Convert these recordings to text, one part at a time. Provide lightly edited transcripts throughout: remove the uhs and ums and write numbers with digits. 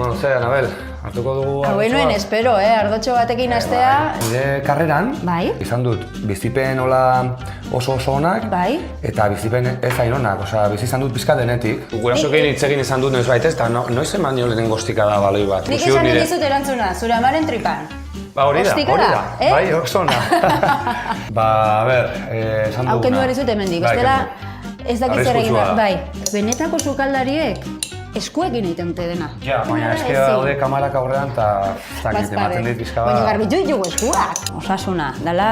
Bueno, zer, Anabel, hartuko dugu Nuen, espero, ardotxo batekin astea. Nire karreran, izan dut, bizipen hola oso onak, eta bizipen ez hain onak, bizi izan dut pizka denetik. Gurasoekin hitz egin izan dut noiz baita, eta noiz eman nio lehenengo ostikada baloi bat. Nik esan dizut erantzuna, zure amaren tripan. Hori da, bai, oso ona. A ber, esan duguna. Hauken duar izut hemendik, bestela ez dakit zer egin da. Bai, benetako sukaldariek eskuekin egiten dute dena. Ja, baina eske daude kamarak aurrean eta ematen dit pizka bat. Baina garbitu ditugu eskuak. Osasuna, dela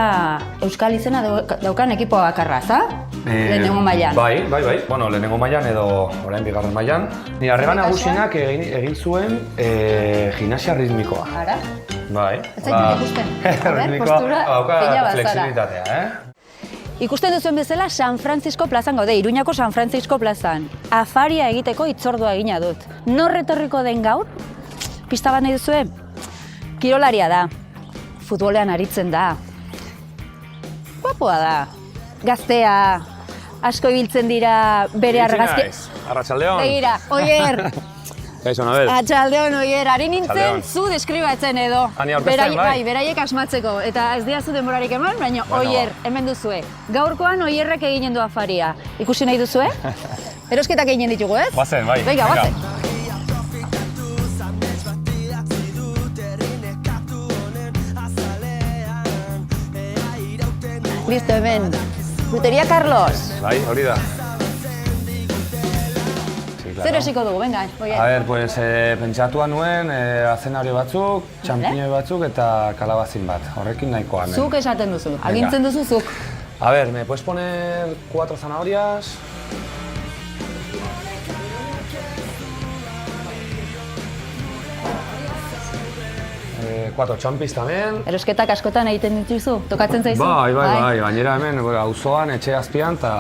euskal izena daukan ekipoa bakarra, za? Lehenengo mailan. Bai. Bueno, lehenengo mailan edo orain bigarren mailan. Nire harreman nagusienak egin zuen gimnasia ritmikoa. Ara? Bai. Ez zaitu ikusten. Ritmikoa dauka flexibilitatea, Ikusten duzuen bezala San Francisco plazan gaude, Iruñako San Francisco plazan. Afaria egiteko hitzordua egina dut. Nor etorriko den gaur? Pista bat nahi duzue? Kirolaria da. Futbolean aritzen da. Guapoa da. Gaztea. Asko ibiltzen dira bere argazki. Arratsaldeon. Begira, Oier. Kaixo, Anabel. Atxaldeon, Oier. Ari nintzen zu deskribatzen edo. Ani aurkezten, bai? Bai, beraiek asmatzeko. Eta ez diazu denborarik eman, baina Oier, hemen duzue. Gaurkoan Oierrek eginen du afaria. Ikusi nahi duzue? Erosketak eginen ditugu, ez? Guazen, bai. Venga, guazen. Listo, hemen. Fruteria Carlos. Bai, hori da. Zer esiko dugu, venga, Oier. A ver, pues pentsatua nuen azenario batzuk, txampiñoi batzuk eta kalabazin bat. Horrekin nahikoa. Zuk esaten duzu, agintzen duzu zuk. A ver, ¿me puedes poner 4 zanahorias? Cuatro champis también. Erosketak askotan egiten dituzu, tokatzen zaizu? Bai, gainera hemen auzoan, etxe azpian, eta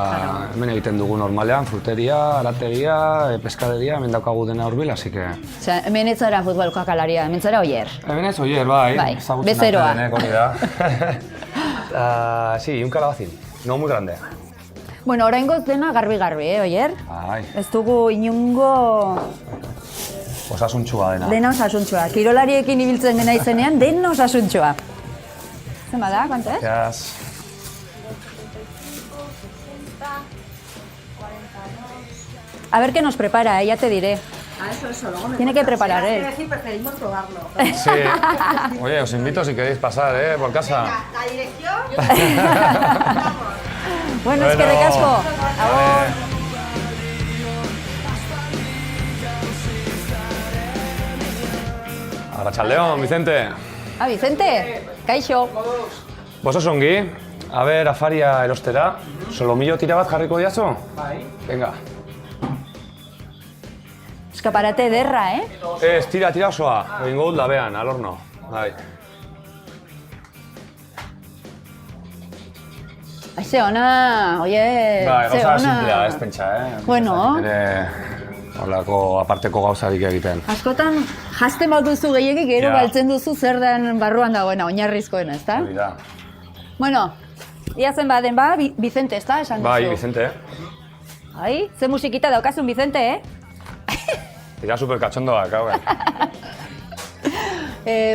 hemen egiten dugu normalean, fruteria, arategia, peskaderia, hemen daukagu dena hurbil, así que... Osea, hemen ez zara futbol kakalaria, hemen zara Oier. Hemen ez Oier, bai. Bezeroa. Hori da. Sí, un calabacín, no muy grande. Bueno, oraingoz dena garbi-garbi, Oier? Bai. Ez dugu inungo... Osasuntxua dena. Dena osasuntxua. Kirolariekin ibiltzen dena izenean, dena osasuntxua. Zenba da, kuanto ez? Yes. A ver qué nos prepara, ya te diré. Eso, luego me Tiene que preparar él. Preferimos probarlo. Sí. Oye, os invito si queréis pasar, por casa. Venga, la dirección. Bueno, es que recasco. Arratsaldeon, Vicente. Vicente, kaixo. Vos oso ongi. A ver, afaria erostera. Solomillo tira bat jarriko diazu? Bai. Venga. Eskaparate ederra, Ez, tira osoa. Egingo dut labean, al horno. Bai. Ze ona, oie, bai, ze gauza ona. simplea, ez pentsa, Bueno. Horlako aparteko gauzarik egiten. Askotan, jazten bat duzu gehiagik, gero galtzen duzu zer den barruan dagoena, oinarrizkoena, ezta? Hori da. Bueno, ia zen baden Vicente, ezta, esan duzu? Bai, Vicente. Ai, ze musikita daukazun Vicente, Dira superkatxondoak, hauen.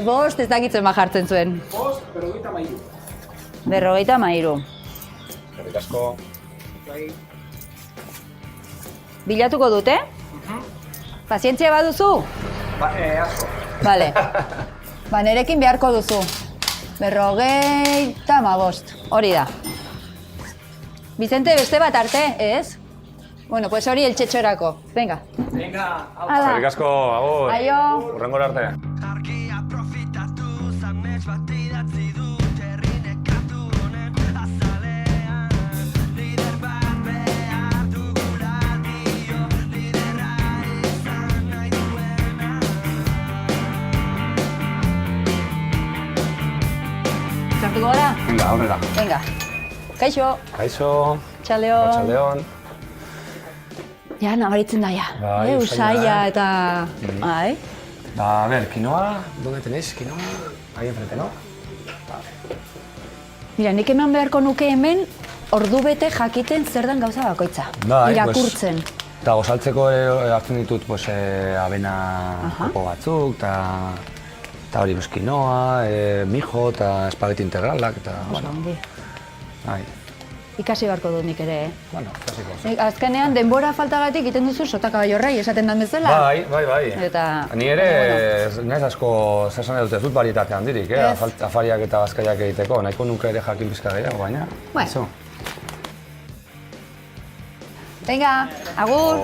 Bost ez dakitzen jartzen zuen. Bost, berrogeita mairu. Berrogeita mairu. Eskerrik asko. Bilatuko dute? Pazientzia baduzu? Asko. Bale. Nerekin beharko duzu. 55, hori da. Vicente, beste bat arte, ez? Bueno, pues hori el txetxorako. Venga. Venga, Eskerrik asko, agur. Aio. Hurrengora arte. Sartuko gara? Venga, aurrera. Venga. Kaixo. Kaixo. Txaleon. Txaleon. Ja, nabaritzen da, ja. Bai, usaia eta... Bai. A ver, quinoa, ¿dónde tenéis quinoa? Ahí enfrente, ¿no? Mira, nik eman beharko nuke hemen ordubete jakiten zer den gauza bakoitza. Bai, irakurtzen. Eta gozaltzeko hartzen ditut abena joko batzuk, eta hori quinoa, mijo eta espageti integralak, eta ongi. Ikasi beharko dut nik ere, Bueno, ikasiko. Azkenean, denbora faltagatik egiten duzu sota kaballorrei esaten dan bezala. Bai. Eta... Ni ere, naiz asko, zesan dut ez dut barietate handirik, afariak eta bazkaiak egiteko, nahiko nuke ere jakin pizka gehiago, baina... Bueno. Venga, agur!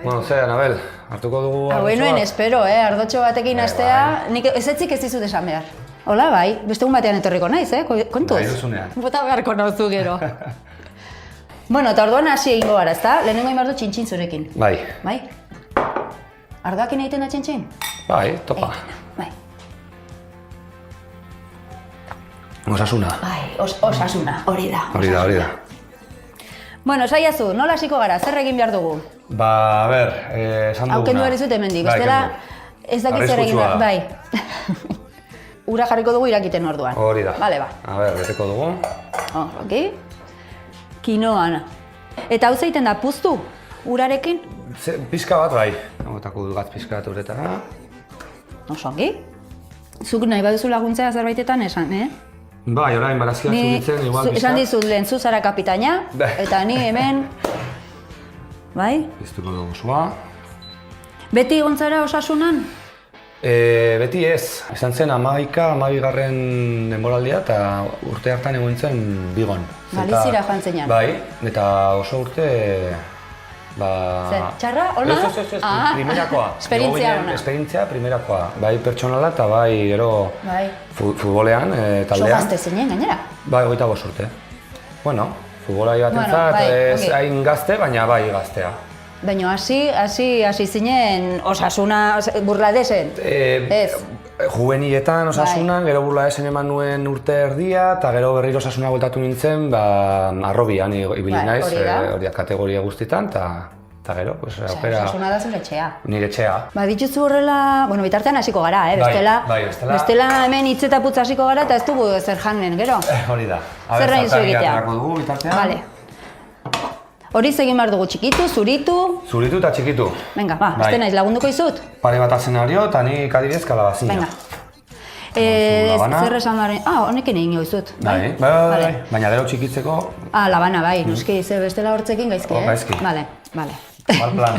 Bueno, zer, Anabel, hartuko dugu Nuen espero, ardotxo batekin astea, nik ezetzik ez dizut esan behar. Hola, bai, beste egun batean etorriko naiz, kontuz? Bai, duzunean. Bota beharko nauzu gero. Bueno, eta orduan hasi egingo gara, ezta? Lehenengo inbardu txintxin zurekin. Bai. Bai? Ardoakin egiten da txintxin? Bai, topa. Bai. Osasuna. Bai, osasuna, hori da. Hori da. Bueno, saiazu, nola hasiko gara, zer egin behar dugu? Ba, a ber, esan duguna. Kendu behar hemendik, bestela ez dakit zer egin behar. Bai. Ura jarriko dugu irakiten orduan. Hori da. Bale, ba. A ber, beteko dugu. Oki. Kinoa. Eta hau zeiten da, puztu? Urarekin? Pizka bat, bai. Gotako dugat pizka bat uretara. Oso ongi. Zuk nahi baduzu laguntzea zerbaitetan esan, Bai, orain barazkiak zuritzen, igual pizka. Esan dizut lehen, zu zara kapitaina, eta ni hemen... Bai? Piztuko dugu zua. Beti gontzara osasunan? Beti ez. Izan zen 12. denboraldia eta urte hartan egon zen Bigon. Galizira joan zeinan. Bai, eta oso urte... Zer, txarra? Ona? Ez, primerakoa. Esperientzia ona. Esperientzia primerakoa. Bai pertsonala eta bai gero futbolean, taldean. Oso gazte zinen, gainera? Bai, 25 urte. Bueno, futbolai batentzat ez hain gazte, baina bai gaztea. Baina hasi zinen osasuna Burladesen? Ez? Juveniletan osasunan, gero Burladesen eman nuen urte erdia, eta gero berriro osasuna bueltatu nintzen, Arrobian ibili naiz, horiak kategoria guztietan, eta gero, aukera... Osasuna da zure etxea. Nire etxea. Dituzu horrela, bitartean hasiko gara, bestela hemen hitz eta putz hasiko gara, eta ez dugu zer janen, gero? Hori da. Zer nahi zu egitea? Aterako dugu bitartean. Vale. Hori egin behar dugu txikitu, zuritu... Zuritu eta txikitu. Venga, beste naiz lagunduko izut? Pare bat azenario eta nik adibidez kalabazina. Venga. Zer esan behar... honekin egin izut. Bai, baina gero txikitzeko... Labana, bai, noski, ze bestela hortzekin gaizki, Gaizki. Bale. Mal plan.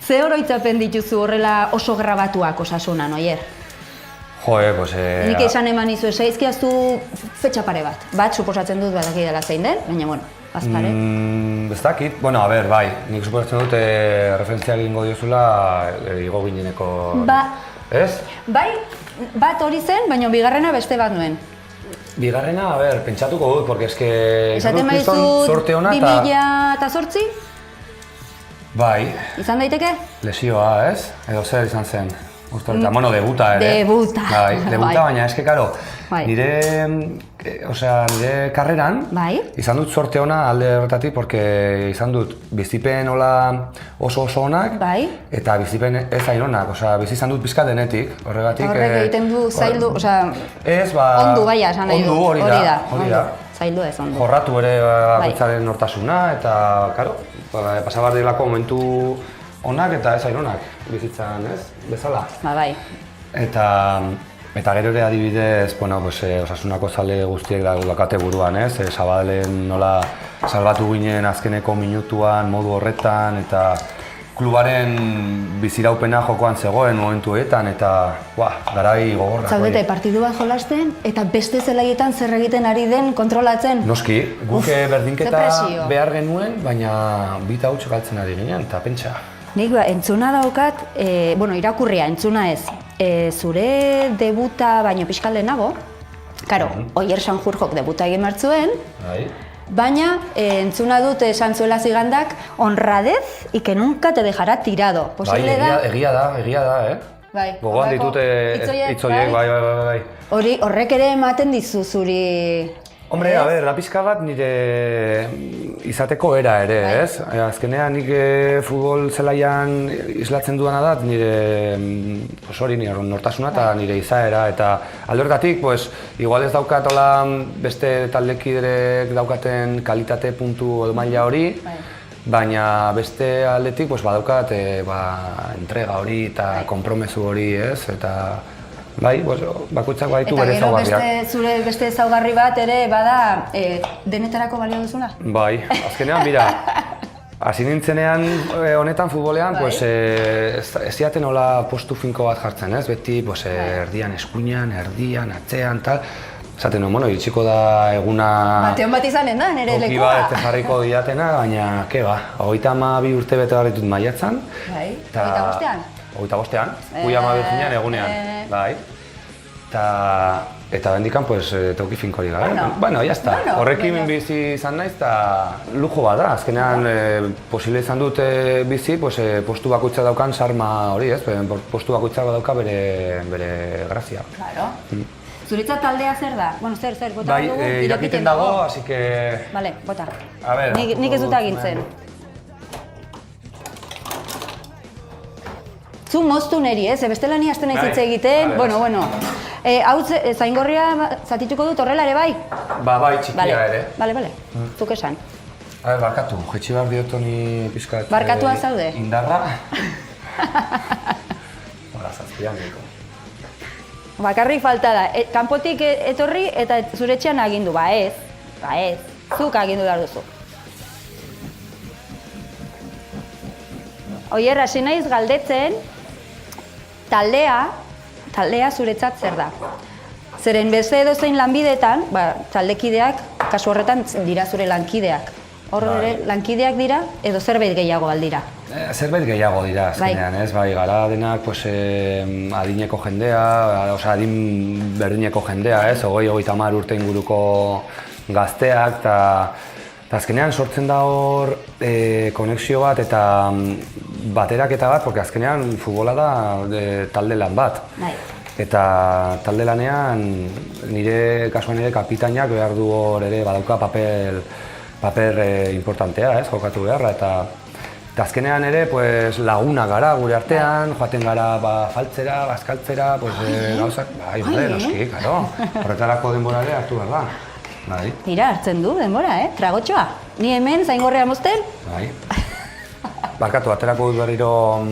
Ze oroitzapen dituzu horrela oso grabatuak osasunan, oier? Nik esan eman izu, zaizkiaztu fetxa pare bat. Bat, suposatzen dut badaki dela zein den, baina, bueno, azpare. Ez dakit, bai, nik suposatzen dut referentzia egingo diozula igo gineneko... Ez? Bai, bat hori zen, baina bigarrena beste bat nuen. Bigarrena, pentsatuko dut, porque eske... Esaten maizut 2008? Bai. Izan daiteke? Lesioa, ez? Edo zer izan zen. Debuta ere. Debuta. Bai, debuta, baina eske, karo, nire karreran izan dut sorte ona alde horretatik, porque izan dut bizipen oso onak, eta bizipen ez hain onak, bizi izan dut pizka denetik, horregatik... Horrek egiten du zaildu, ez, ondu baina esan nahi du. Ondu, hori da. Zaildu ez, ondu. Jorratu ere bakoitzaren nortasuna, eta, karo, pasabar dilako momentu onak eta ez hain onak bizitzan, ez? Bezala. Bai. Eta gero ere adibidez, osasunako zale guztiek dakate buruan, ez? Zabalen nola salbatu ginen azkeneko minutuan, modu horretan, eta klubaren biziraupena jokoan zegoen momentuetan, eta garai gogorrak. Zaudete, partidu bat jolasten, eta beste zelaietan zer egiten ari den kontrolatzen? Noski, guk berdinketa behar genuen, baina bita huts galtzen ari ginen, eta pentsa. Nik entzuna daukat, irakurria, entzuna ez, zure debuta baino pixka lehenago, karo, Oier Sanjurjok debuta egin martzuen, baina entzuna dut esan zuela zigandak, honradez y que nunca te dejará tirado. Egia da, Gogoan ditute hitz horiek, bai. Horrek ere ematen dizu zuri Hombre, a ber, pixka bat nire izateko era ere, ez? Azkenean nik futbol zelaian islatzen duana da nire hori nire nortasuna eta nire izaera eta alde horretatik, igual ez daukat beste taldekiderek daukaten kalitate puntu edo maila hori, baina beste aldetik badaukat entrega hori eta konpromesu hori, ez? Eta bai, bakoitzak baditu bere ezaugarriak. Eta gero zure beste ezaugarri bat ere bada denetarako balio duzuna? Bai, azkenean, mira, hasi nintzenean honetan futbolean, ez ziaten hola postu finko bat jartzen, ez? Beti erdian eskuinan, erdian, atzean, tal. Esaten nuen, iritsiko da eguna... Bateon bat izanen da, nire lekua. Toki bat ez jarriko diatena, baina, ke ba, 32 urte bete barritut maiatzan. Bai, 25-ean? 25-ean, guia mabizinean egunean, bai. Eta bendikan, toki finkori gabe. Bueno, jazta. Horrekin bizi izan naiz, eta lujo bat da. Azkenean, posible izan dut bizi, postu bakoitza daukan sarma hori, ez? Postu bakoitza dauka bere grazia. Claro. Zuretzat taldea zer da? Bueno, zer, bota dugu? Bai, irakiten dago, así que... Vale, bota. A ver... Nik ez dut agintzen. Zu moztu neri, ez? Bestela ni hasten naiz hitz egiten. Bueno. Hau zaingorria zatituko dut horrela ere bai? Bai, txikia ere. Bale. Zuk esan. A ver, barkatu. Jetxi behar diotoni pizkat... Barkatua zaude? Indarra. Hola, zazpian niko. Bakarrik falta da. Kanpotik etorri eta zure etxean agindu. Ba ez. Zuk agindu behar duzu. Oier, hasi naiz galdetzen, taldea zuretzat zer da. Zeren beste edozein lanbideetan, taldekideak, kasu horretan dira zure lankideak. Hor ere lankideak dira edo zerbait gehiago aldira? Zerbait gehiago dira, azkenean, ez? Bai, gara denak adineko jendea, adin berdineko jendea, ez? 20-30 urte inguruko gazteak, eta azkenean sortzen da hor konexio bat eta bateraketa bat, porque azkenean futbola da talde lan bat. Eta talde lanean kasuan nire kapitainak behar du hor ere badauka paper importantea, ez, jokatu beharra, eta azkenean ere laguna gara gure artean, joaten gara faltzera, bazkaltzera, gauzak, noski, karo, horretarako denbora ere hartu behar da. Tira, hartzen du denbora, tragotxoa. Ni hemen zaingorrea mozten? Bai. Barkatu, aterako dut berriro...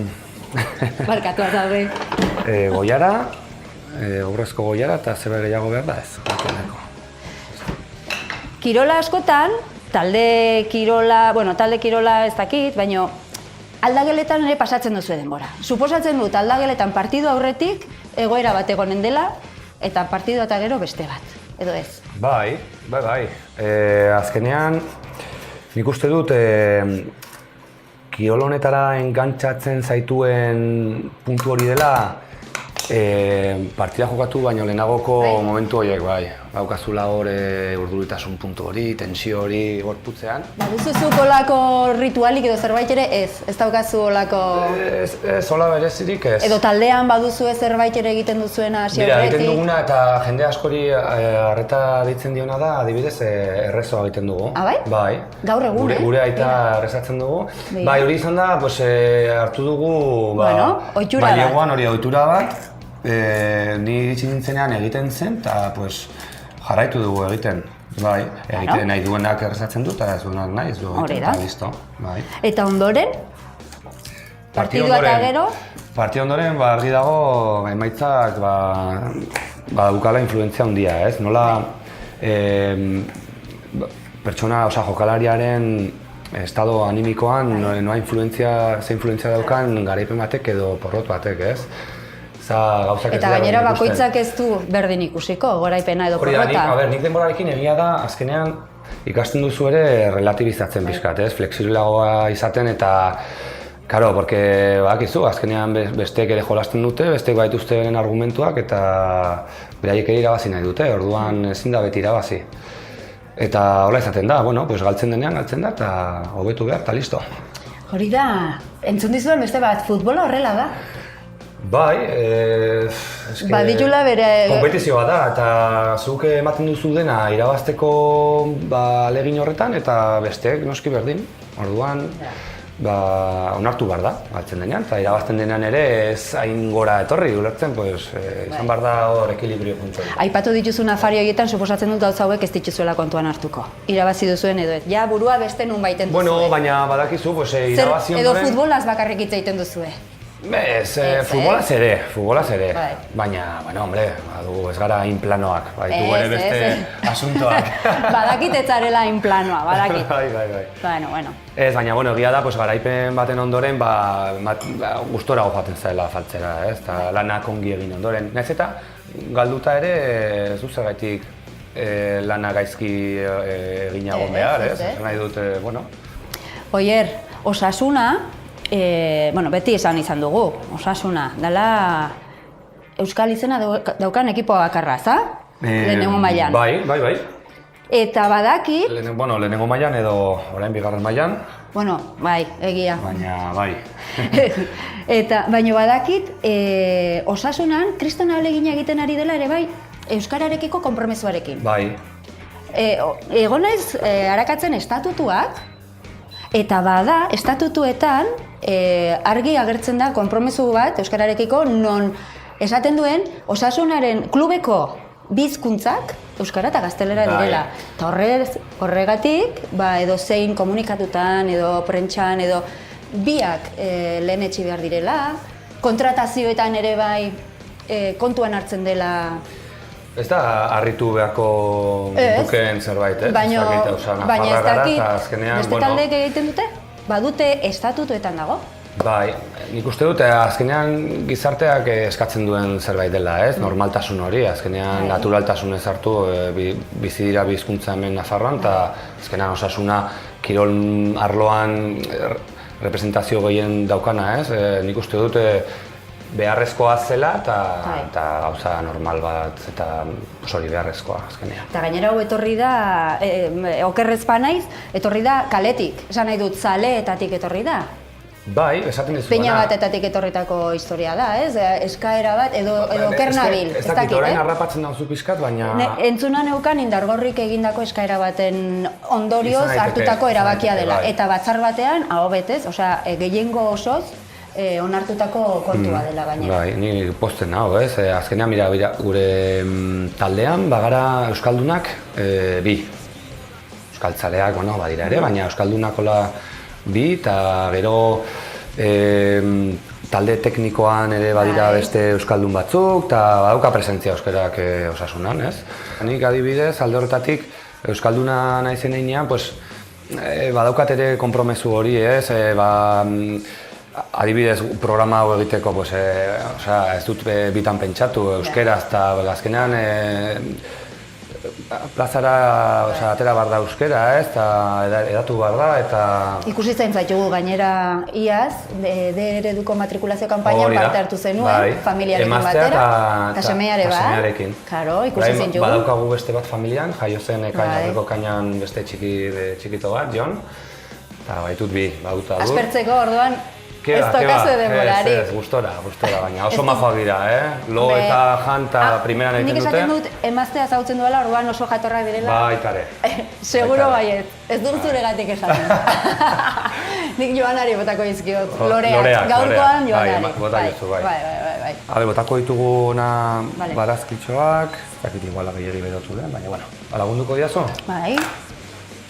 Barkatu, azalde. Goiara, urrezko goiara eta zerbait gehiago behar da ez. Kirola askotan, talde kirola ez dakit, baina aldageletan ere pasatzen duzu denbora. Suposatzen dut aldageletan partidu aurretik egoera bat egonen dela eta partidu eta gero beste bat, edo ez? Bai. Azkenean, nik uste dut kirol honetara engantzatzen zaituen puntu hori dela partida jokatu baino lehenagoko momentu horiek, bai. Baukazula hor urduritasun puntu hori, tensio hori gorputzean. Baduzu olako ritualik edo zerbait ere ez? Ez daukazu olako... Ez, hola berezirik ez. Edo taldean baduzu zerbait ere egiten duzuena hasi horretik? Egiten duguna eta jende askori arreta deitzen diona da, adibidez, errezoa egiten dugu. Ah, bai? Bai. Gaur egun, Gure aita errezatzen dugu. Bai, hori izan da, hartu dugu... ohitura bat. Bailegoan hori ohitura bat. Ni iritsi nintzenean egiten zen, eta jarraitu dugu egiten. Bai, egiten nahi duenak errezatzen du, eta ez duenak nahi, ez du egiten, eta listo. Eta ondoren? Partidua eta gero? Partidua ondoren, argi dago, emaitzak badukala influentzia handia, ez? Nola pertsona, jokalariaren estado animikoan, ze influentzia daukan garaipen batek edo porrot batek, ez? Eta gainera bakoitzak ez du berdin ikusiko, goraipena edo porrota. Nik denborarekin egia da, azkenean ikasten duzu ere relatibizatzen pixkat, ez? Flexibilagoa izaten eta... Karo, porque bakizu, azkenean besteek ere jolasten dute, besteek baituzte beren argumentuak eta beraiek ere irabazi nahi dute, orduan ezin da beti irabazi. Eta hola izaten da, galtzen denean galtzen da eta hobetu behar eta listo. Hori da, entzun dizuen beste bat, futbola horrela da? Bai, Baditula bere... Konpetizioa da, eta zuk ematen duzu dena irabazteko ahalegin horretan, eta besteek noski berdin. Orduan, onartu behar da, galtzen denean, eta irabazten denean ere ez hain gora etorri ulertzen, izan behar da hor ekilibrio puntu hori. Aipatu dituzun afari horietan, suposatzen dut gauza hauek ez dituzuela kontuan hartuko. Irabazi duzuen edo ez. Ja, burua beste nun baiten duzue. Bueno, baina badakizu, irabazi ondoren... Edo futbolaz bakarrik hitz egiten duzue. Futbolaz ere, baina, hombre, ez gara inplanoak, baditu ere beste asuntoak. Badakit ez zarela inplanoa, badakit. Bai. Bueno. Ez, baina, egia da, garaipen baten ondoren, gustora gozaten zaila faltzera, ez, eta lanak ongi egin ondoren. Naiz eta, galduta ere, ez du zergaitik lana gaizki eginago behar, ez? Nahi dut, Oier, Osasuna, beti esan izan dugu, Osasuna, dela Euskal izena daukan ekipoa bakarra, za? Lehenengo mailan. Bai. Eta badakit... Lehenengo mailan edo orain bigarren mailan. Bai, egia. Baina, bai. Baina badakit, Osasunan, kriston ahalegina egiten ari dela ere bai, euskararekiko konpromezuarekin. Bai. Egon naiz arakatzen estatutuak, eta bada, estatutuetan argi agertzen da konpromezu bat euskararekiko non esaten duen Osasunaren klubeko bizkuntzak euskara eta gaztelera direla. Eta horregatik, edo zein komunikatutan, edo prentxan, edo biak lehenetsi behar direla, kontratazioetan ere bai kontuan hartzen dela. Ez da harritu beharko dukeen zerbait, ez? Baina ez dakit, beste taldeek egiten dute? Badute estatutuetan dago? Bai, nik uste dut azkenean gizarteak eskatzen duen zerbait dela, ez? Normaltasun hori, azkenean naturaltasunez hartu bizi dira bi hizkuntza hemen Nafarroan, eta azkenean Osasuna kirol arloan representazio gehien daukana, ez? Nik uste dut beharrezkoa zela eta gauza normal bat eta hori beharrezkoa azkenean. Eta gainera hau etorri da, okerrez banaiz, etorri da kaletik. Esan nahi dut, zaleetatik etorri da. Bai, esaten dizuena. Peña batetatik etorritako historia da, ez? Eskaera bat, edo oker nabil. Ez dakit, orain harrapatzen dauzu pixkat, baina... Entzuna neukan Indargorrik egindako eskaera baten ondorioz hartutako erabakia dela. Eta batzar batean, aho betez, gehiengo osoz, onartutako kontua dela gainera. Bai, ni posten hau, ez? Azkenean, gure taldean, bagara Euskaldunak bi. Euskaltzaleak, badira ere, baina Euskaldunak bi, eta gero talde teknikoan ere badira beste Euskaldun batzuk, eta badauka presentzia euskarak Osasunan, ez? Nik adibidez, alde horretatik, Euskalduna naizen heinean, badaukat ere konpromezu hori, ez? Adibidez, programa hau egiteko, ez dut bitan pentsatu euskeraz, eta azkenean plazara atera behar da euskera, eta edatu behar da, eta... Ikusi zain zaitugu gainera iaz, D-ereduko matrikulazio kanpainan parte hartu zenuen, familiarekin batera, eta semearekin. Karo, ikusi zain jugu. Badaukagu beste bat familian, jaio zen aurreko kainan beste txikito bat, Jon, eta baitut bi, baduta dut. Aspertzeko orduan, ez tokazu denborari. Ez, gustora, baina oso majoak dira, Lo eta Jan eta primeran egiten dute. Nik esaten dut, emaztea zautzen duela, orduan oso jatorrak direla. Baitare. Seguro baiet, ez dut zuregatik esaten. Nik Joanari botako izkiot, loreak, gaurkoan Joanari. Bota jozu, bai. Habe, botako ditugu barazkitxoak, ez dakit iguala gehiagi berotu den, baina, lagunduko diazu? Bai.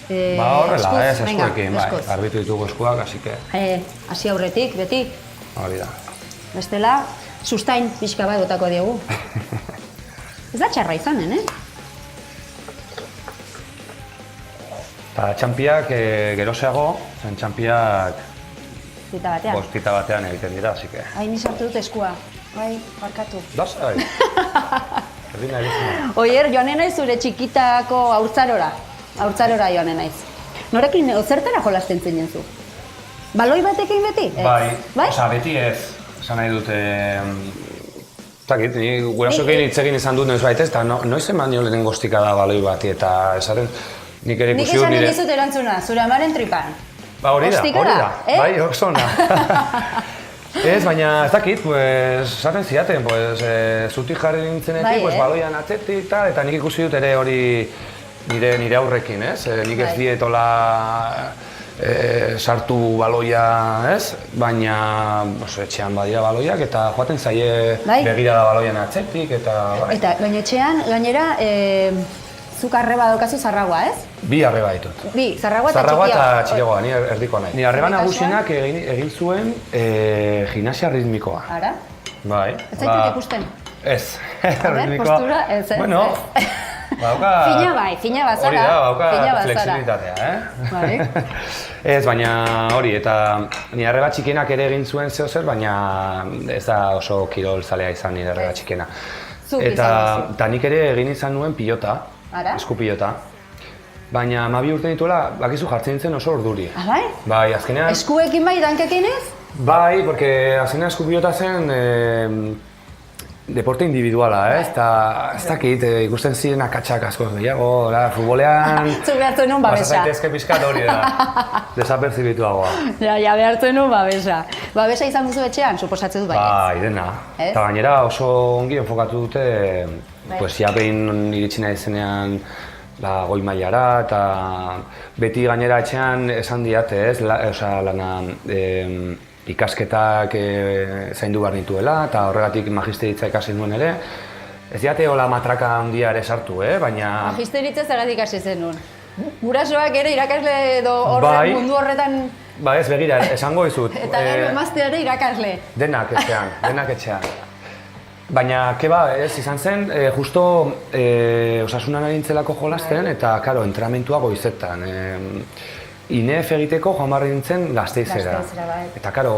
Horrela, eskuekin, garbitu ditugu eskuak, así que... Hasi aurretik, beti. Hori da. Bestela, sustain pixka bat botako diogu. Ez da txarra izanen, Eta txampiak geroseago, zen txampiak... Tita batean. Bostita batean egiten dira, así que... Ni sartu dut eskua. Bai, barkatu. Lasai. Erdina egiten. Oier, joanen naiz zure txikitako haurtzarora joanen naiz. Norekin, zertara jolasten zinen zu? Baloi batekin beti? Bai, beti ez. Esan nahi dute... Zakit, ni gurasoekin hitz egin izan dut noiz baitez, eta noiz eman nio lehen goztika da baloi bati, eta esaten nik ere ikusi dut nire... Nik esan dizut erantzuna, zure amaren tripan. Hori da, bai, oso ona. Ez, baina ez dakit, pues, esaten zidaten, pues, zutik jarri nintzenetik, pues, baloian atzetik, eta nik ikusi dut ere hori nire aurrekin, ez? Nik ez dietola sartu baloia, ez? Baina, etxean badira baloiak, eta joaten zaie begirada baloian atzetik, eta... Eta gainetxean, gainera, zuk arreba daukazu zarragoa, ez? Bi arreba ditut. Bi, zarragoa eta txikiagoa. txikiagoa. Zarragoa eta txikiagoa, ni erdikoa nahi. Ni arreba nagusienak egin zuen gimnasia ritmikoa. Ara? Bai. Ez zaitut ikusten? Ez, ritmikoa. Postura, ez. Bueno, bauka... Fina bazara. Hori da, bauka flexibilitatea, Bai. Ez, baina hori, eta ni arreba txikienak ere egin zuen zeo zer, baina ez da oso kirol zalea izan nire arreba txikiena. Eta nik ere egin izan nuen pilota, esku pilota. Baina 12 urte dituela, bakizu jartzen nintzen oso urduri. Ah, bai? Bai, azkenean... Eskuekin bai, dankekin ez? Bai, porque azkenean esku pilota zen deporte individuala, ez? Eta ez dakit, ikusten ziren akatsak asko gehiago, futbolean... Zuk behartzen nun babesa. Pasa zaitezke pixkat hori da, desapertzibituagoa. Ja, behartzen nun babesa. Babesa izan duzu etxean, suposatzen dut baietz. Bai, dena. Eta gainera oso ongi enfokatu dute, pues ja behin iritsi nahi zenean goi mailara, eta beti gainera etxean esan diate, ez? Lana ikasketak zaindu behar nituela, eta horregatik magisteritza ikasi nuen ere. Ez diate hola matraka handia ere sartu, baina... Magisteritza zergatik hasi zenuen. Gurasoak ere irakasle edo mundu horretan... Ba ez, begira, esango dizut. Eta gero emaztea ere irakasle. Denak etxean. Baina, keba, ez izan zen, justo osasunan ari nintzelako jolasten, eta, karo, entrenamentua goizetan. INEF egiteko joan barri nintzen Gasteizera. Eta, karo,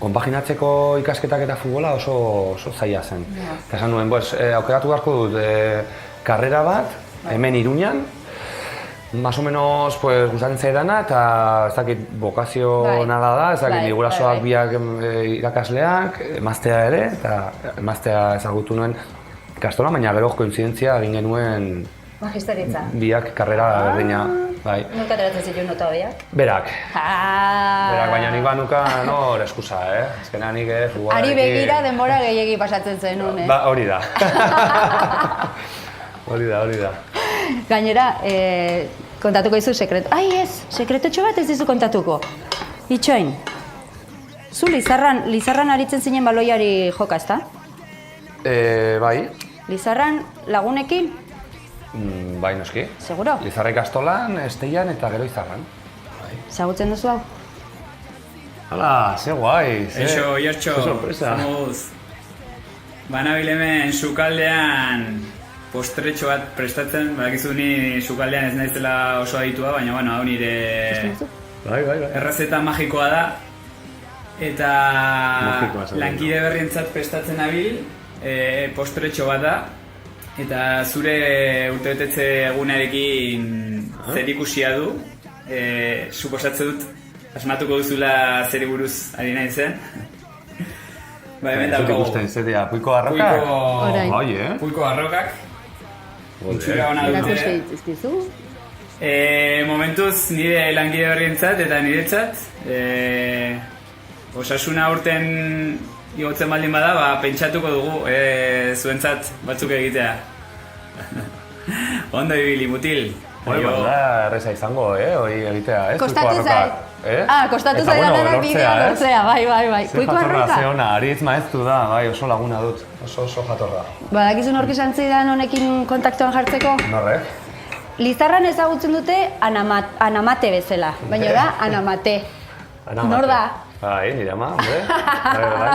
konpaginatzeko ikasketak eta futbola oso zaila zen. Eta esan nuen, aukeratu beharko dut karrera bat, hemen Iruñan, más o menos gustatzen zaidana, eta ez dakit bokazio nada da, ez dakit gurasoak biak irakasleak, emaztea ere, eta emaztea ezagutu nuen ikastola, baina gero kointzidentzia egin genuen Magisteritza. Biak karrera berdina, bai. Nuka ateratzen zituen nota hobiak? Berak. Berak, baina nik banuka nor eskusa, Azkena nik futbolarekin... Ari begira denbora gehiegi pasatzen zenun, Ba, hori da. Hori da. Gainera, kontatuko dizu sekretu. Ai ez, sekretotxo bat ez dizu kontatuko. Itxoin, zu Lizarran aritzen zinen baloiari joka, ezta? Bai. Lizarran lagunekin? Bai, noski. Seguro? Lizarra ikastolan, Esteian eta gero Izarran. Zagutzen duzu hau? Hala, ze guai, ze... Eixo, Iertxo, sorpresa. zamuz. Banabil hemen sukaldean postretxo bat prestatzen, badakizu ni sukaldean ez naizela oso aditua, baina bueno, hau nire Bai. errezeta magikoa da. Eta lankide berrientzat prestatzen nabil, postretxo bat da. Eta zure urtebetetze egunarekin zerikusia du. Suposatze dut, asmatuko duzula zeri buruz ari nahi zen. Ba, hemen daukagu. Ikusten zetea, puiko arrokak? Puiko arrokak. Itxura hona dute. Erakuste dituzkizu? Momentuz nire lankide berrientzat eta niretzat. Osasuna urten igotzen baldin bada, pentsatuko dugu zuentzat batzuk egitea. Ondo ibili, mutil. Da, erreza izango, hori egitea, Kostatu zait. Kostatu zait dara bidea lortzea, bai. Puiko arroka. Ze ona, Aritz maeztu da, bai, oso laguna dut, oso jatorra. Badakizu nork esan zidan honekin kontaktuan jartzeko? Norrek? Lizarran ezagutzen dute Anamate bezala, baina da Anamate. Nor da? Bai, nire ama, hombre.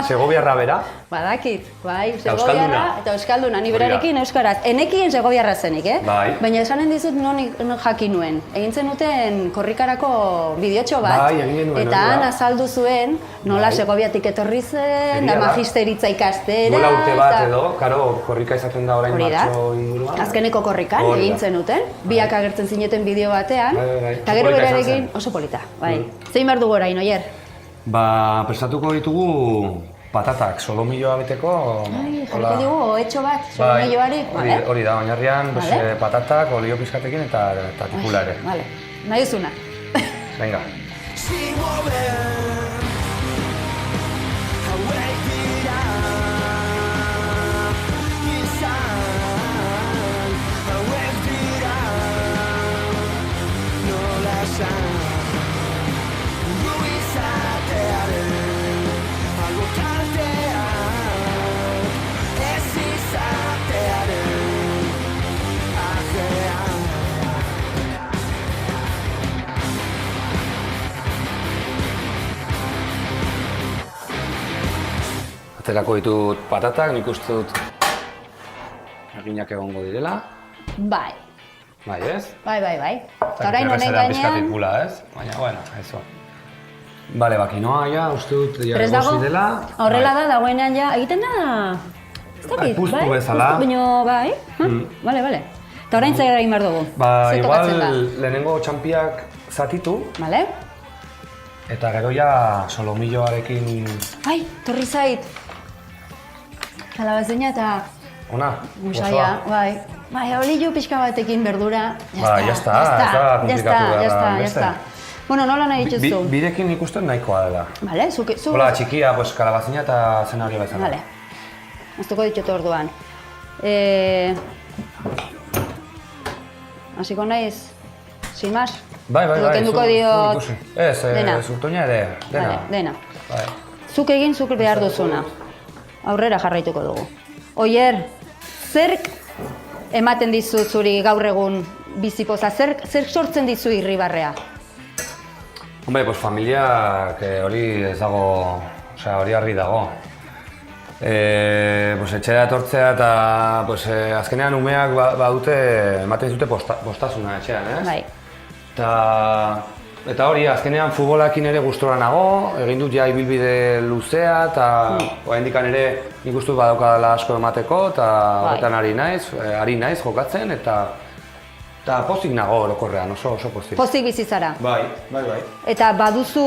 Segobiarra bera. Badakit, bai, Segobiarra eta Euskalduna, ni berarekin euskaraz. Enekien Segobiarra zenik, Bai. Baina esanen dizut non jakin nuen. Egin zenuten korrikarako bideotxo bat. Bai, egin genuen. Eta han azaldu zuen nola Segobiatik etorri zen, da magisteritza ikastera. Duela urte bat edo, karo, korrika izaten da orain martxo inguruan. Azkeneko korrikan egin zenuten, biak agertzen zineten bideo batean. Eta gero berarekin oso polita, bai. Zein behar dugu orain, Oier? Ba, prestatuko ditugu patatak, solomilloa beteko. Jarko dugu ohetxo bat, solomilloari. Hori da, oinarrian patatak, olio pizkatekin eta tipula ere. Vale, nahi duzuna. Venga. aterako ditut patatak, nik uste dut eginak egongo direla. Bai. Bai, ez? Bai. Eta orain honen gainean... Pula, ez? Baina, bueno, eso. Bale, bakinoa, ja, uste dut, ja, Prest dago? egosi dela. Horrela da, dagoenean ja, egiten da... Ez dakit, Puztu bezala. Baina, bai? Bale. Eta orain zer egin behar dugu? Ba, Zer tokatzen da? igual, lehenengo txampiak zatitu, Bale? eta gero ja solomilloarekin... Ai, torri zait. Kalabazina eta... Ona, Musaia, bai. Bai, olio pixka batekin berdura. Ba, ya está, ez da komplikatu behar beste. Bueno, nola nahi dituzu? Birekin ikusten nahikoa dela. Bale, zu... Hola, txikia, pues, kalabazina eta zenario bezala. Bale. Aztuko ditut orduan. Hasiko naiz, sin más? Bai. Edo kenduko diot... Dena. Zurtoina ere, dena. Vale, dena. Bai. Zuk egin zuk behar duzuna. Aurrera jarraituko dugu. Oier, zerk ematen dizu zuri gaur egun bizipoza? Zerk sortzen dizu irribarrea? Hombre, pues familiak hori ez dago, osea, hori argi dago. Pues etxera etortzea eta pues, azkenean umeak badute ematen dizute postasuna etxean, ez? Bai. Eta hori, azkenean futbolakin ere gustora nago, egin dut ja ibilbide luzea eta oraindikan ere nik uste dut badaukadala asko emateko eta horretan ari naiz jokatzen eta pozik nago orokorrean, oso pozik. Pozik bizitzara. Bai. Eta baduzu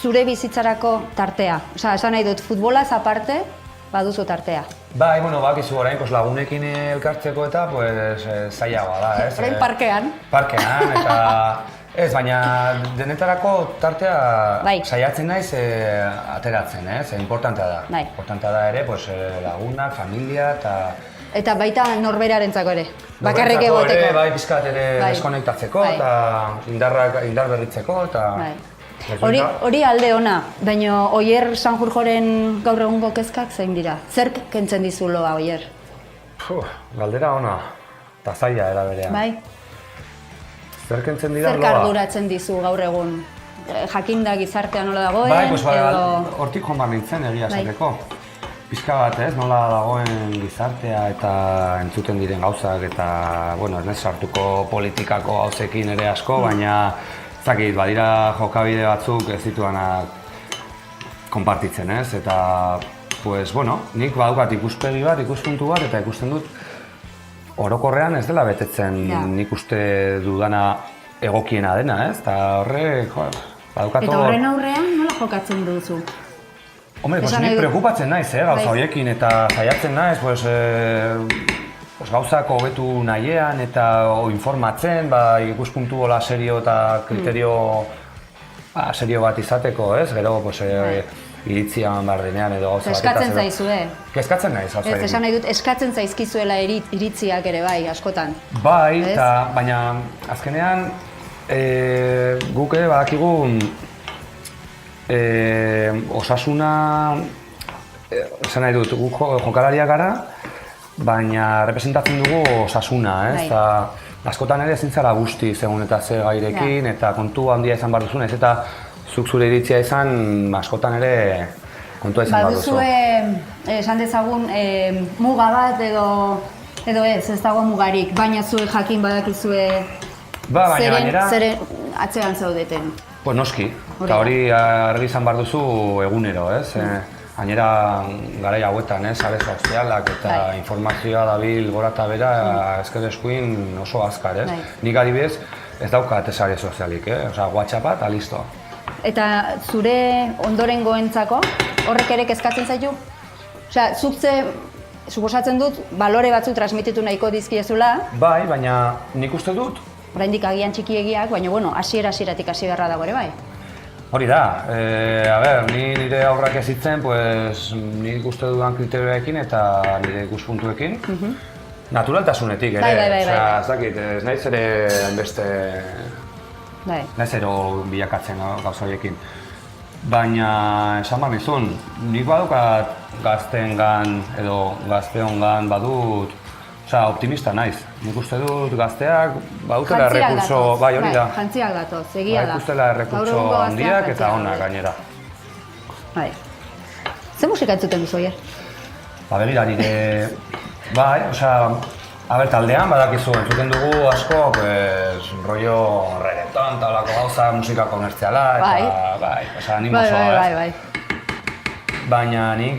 zure bizitzarako tartea. Osea, esan nahi dut, futbolaz aparte, baduzu tartea. Bai, bueno, bakizu orain pues, lagunekin elkartzeko eta pues, zailagoa da, ez? Orain parkean. Parkean, eta ez, baina denetarako tartea saiatzen naiz ateratzen, ez? Importantea da. Bai. Importantea da ere, pues, lagunak, familia eta baita norberarentzako ere. Bakarrik egoteko. Bai, pizkat ere deskonektatzeko eta indar berritzeko eta... Hori alde ona, baina Oier Sanjurjoren gaur egungo kezkak zein dira? Zerk kentzen dizu loa, Oier? Galdera ona, eta zaila era berean. Bai? Zer kentzen dira loa? Zerk arduratzen dizu gaur egun? Jakinda gizartea nola dagoen? Bai, pues, hortik joan behar nintzen egia esateko. Pizka bat ez, nola dagoen gizartea eta entzuten diren gauzak eta, bueno, ez nahiz sartuko politikako gauzekin ere asko, baina zakit, badira jokabide batzuk ez dituanak konpartitzen, ez? Eta, pues, bueno, nik badukat ikuspegi bat, ikuspuntu bat, eta ikusten dut orokorrean ez dela betetzen nik uste dudana egokiena dena, ez? Eta horrek, badukat... Eta horren aurrean nola jokatzen duzu? Hombre, pues nik preokupatzen naiz, gauza horiekin, eta saiatzen naiz, pues, gauzak hobetu nahiean eta informatzen, ikuspuntu hola serio eta kriterio serio bat izateko, ez? Gero, pues, iritzia behar denean edo gauza bat. Eskatzen zaizue. Eskatzen naiz, gauza horiekin. Esan nahi dut, eskatzen zaizkizuela iritziak ere bai, askotan. Bai, baina azkenean guk ere badakigu osasuna, esan nahi dut, guk jokalariak gara, baina representatzen dugu osasuna, ez? Eta askotan ere ezin zara guzti segun eta ze gairekin, eta kontu handia izan behar duzun, ez? Eta zuk zure iritzia izan, askotan ere kontua izan behar duzu. Baduzue, esan dezagun, muga bat edo ez dago mugarik, baina zuek jakin badakizue zeren atzean zaudeten. Pues noski, eta hori argi izan behar duzu egunero, ez? Gainera garai hauetan, sare sozialak eta informazioa dabil gora eta bera ezker eskuin oso azkar, ez? Nik adibidez ez daukat sare sozialik, osea, WhatsAppa eta listo. Eta zure ondorengoentzako horrek ere kezkatzen zaitu? Osea, zuk suposatzen dut, balore batzu transmititu nahiko dizkiezula. Bai, baina nik uste dut. Oraindik agian txikiegiak, baina bueno, hasieratik hasi beharra dago ere bai. Hori da, ni nire aurrak ezitzen, pues, nik uste dudan kriterioekin eta nire ikuspuntuekin. Naturaltasunetik ere, osea, ez dakit, ez naiz ere beste... Naiz ero bilakatzen gauza horiekin. Baina, esan behar nizun, nik badukat gazteengan edo gazteongan badut, osea, optimista naiz. Nik uste dut gazteak badutela errekurtso, bai hori da. Jantziak datoz, egia da. Badutela errekurtso handiak eta onak gainera. Bai. Ze musika entzuten duzu, Oier? Ba, begira, nire... Bai, osea... taldean, badakizu, entzuten dugu asko, pues, rollo reggaeton, talako gauza, musika komertziala, eta, bai, osea, animosoa, Bai. Baina nik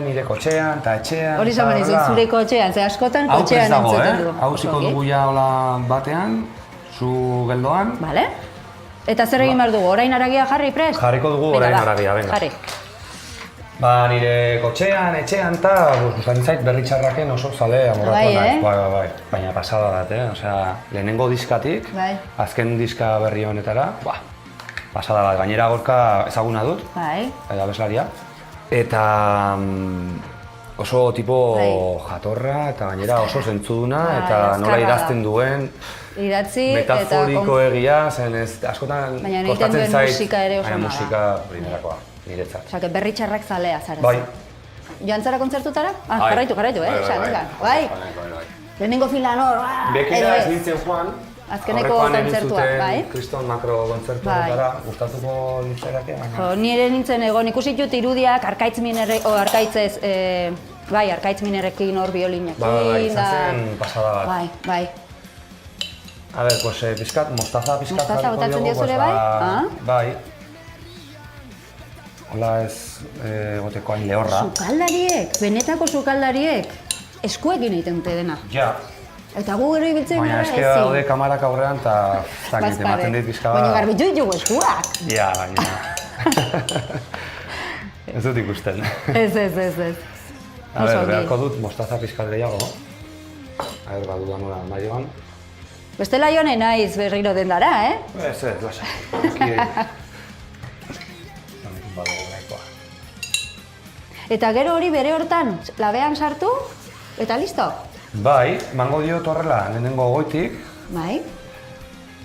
nire kotxean eta etxean... Hori zaman izun, zure kotxean, ze askotan kotxean entzuten dugu. Hau ziko dugu ja hola batean, zu geldoan. Bale. Eta zer egin behar dugu, orain haragia jarri prest? Jarriko dugu orain haragia, venga. Jarri. Ba, nire kotxean, etxean eta gustatzen zait berri txarraken oso zale amorratua naiz. Bai. Baina pasada bat, osea, lehenengo diskatik, azken diska berri honetara, pasada bat. Gainera gorka ezaguna dut, eta abeslaria. Eta oso tipo jatorra eta gainera oso zentzuduna eta nola idazten duen metaforiko egia, zen ez askotan kostatzen zait, baina musika primerakoa, niretzat. Osa, berri txarrak zalea zara. Bai. Joan zara kontzertutara? Jarraitu, bai. Lehenengo filan hor, Bekira ez nintzen joan, azkeneko kontzertua, bai. Kriston makro kontzertuetara gustatuko litzaidake, baina... Ni ere nintzen egon, ikusi dut irudiak Arkaitz Minerekin hor biolinekin. Bai, izan zen pasada bat. Bai. A ber, pues pizkat, mostaza pizkat mostaza botatzen diozure bai? Bai. Hola ez goteko hain lehorra. Sukaldariek, benetako sukaldariek, eskuekin egiten dute dena. Ja. Eta gu gero ibiltzen gara ezin. Baina eske daude kamarak aurrean eta zakit ematen dit pizka bat. Baina garbitu ditugu eskuak. Ja, baina... Ez dut ikusten. Ez. A ber, beharko dut mostaza pizkat gehiago. A ber, badudan nola maioan. Bestela joan naiz berriro dendara, Ez, lasa. Eta gero hori bere hortan, labean sartu, eta listo? Bai, mango diot horrela, lehenengo goitik. Bai.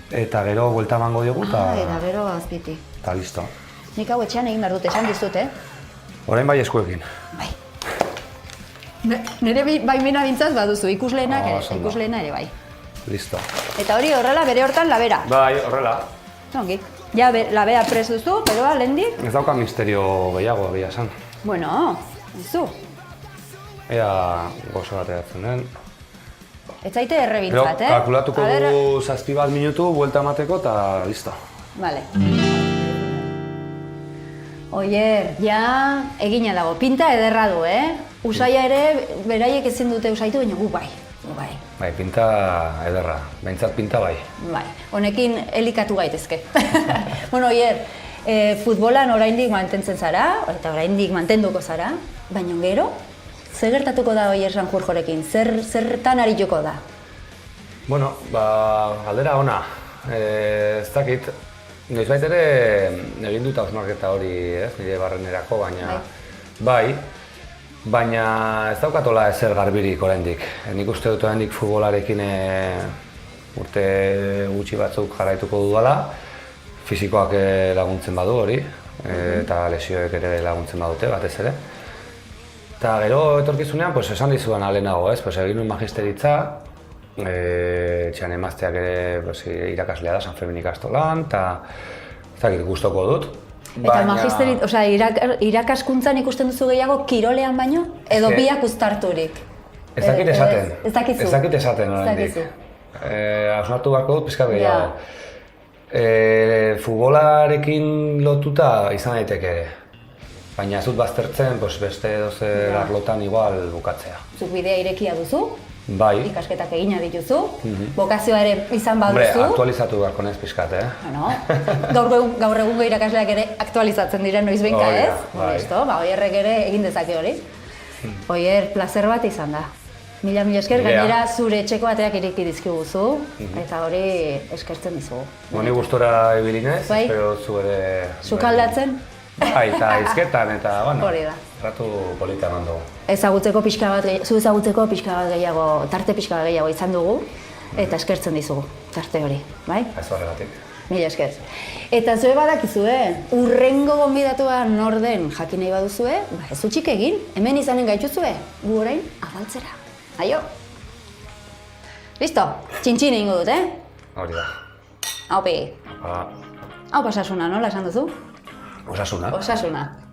Eta gero buelta mango diogu eta... Eta gero azpitik. Eta listo. Nik hau etxean egin behar dut, esan dizut, Orain bai eskuekin. Bai. Nire baimena bintzaz baduzu, ikusleena ere bai. Listo. Eta hori horrela bere hortan labera. Bai, horrela. Zongi. Ja, labea prest duzu, peroa, lehendik? Ez dauka misterio gehiago, egia esan. Bueno, duzu. Ea gozo bat edatzen den. Ez zaite errebintzat, Kalkulatuko du 7 minutu, buelta emateko eta listo. Vale. Oier, ja egina dago, pinta ederra du, Usaia ere, beraiek ezin dute usaitu, baina gu bai. Bai, pinta ederra, behintzat pinta bai. Bai, honekin elikatu gaitezke. Bueno, Oier, futbolan oraindik mantentzen zara, eta oraindik mantenduko zara, baina gero, zer gertatuko da Oier Sanjurjorekin? Zertan arituko da? Bueno, galdera ona. Ez dakit, noizbait ere egin dut hausnarketa hori, nire barrenerako, baina... Bai. Baina ez daukatola ezer garbirik oraindik. Nik uste dut oraindik futbolarekin urte gutxi batzuk jarraituko dudala. Fisikoak laguntzen badu hori, eta lesioek ere laguntzen badute batez ere. Eta gero etorkizunean, esan dizudan lehenago, egin nuen magisteritza, etxean emazteak ere irakaslea da San Fermin ikastolan, eta ez dakit gustoko dut. Eta magisterit, irakaskuntzan ikusten duzu gehiago kirolean baino, edo biak uztarturik? Ez dakit esaten. Ez dakizu? Ez dakit esaten oraindik. Hausnartu beharko dut pizkat gehiago. Futbolarekin lotuta izan daiteke. Baina ez dut baztertzen beste edozer arlotan igual bukatzea. Zuk bidea irekia duzu? Bai. Ikasketak egina dituzu, bokazioa ere izan baduzu. Hombre, aktualizatu beharko naiz pixkat, Gaur egungo irakasleak ere aktualizatzen dira noizbehinka, ez? Bai. Oierrek ere egin dezake hori. Oier, plazer bat izan da. Mila esker, gainera zure etxeko ateak ireki dizkiguzu, eta hori eskertzen dizugu. Ni gustora ibili naiz, espero zu ere... Sukaldatzen? Bai, eta izketan, eta, hori da. Tratu polita eman dugu. Ezagutzeko pixka bat gehiago, tarte pixka bat gehiago izan dugu, eta eskertzen dizugu, tarte hori, bai? Ez horregatik. Mila esker. Eta zue badakizue, urrengo gonbidatua nor den jakin nahi baduzue, ez utxik egin, hemen izanen gaituzue, gu orain afaltzera. Aio! Listo, txintxin egingo dut, Hori da. Haupi! Hau pasasuna, nola esan duzu? Osasuna. Osasuna.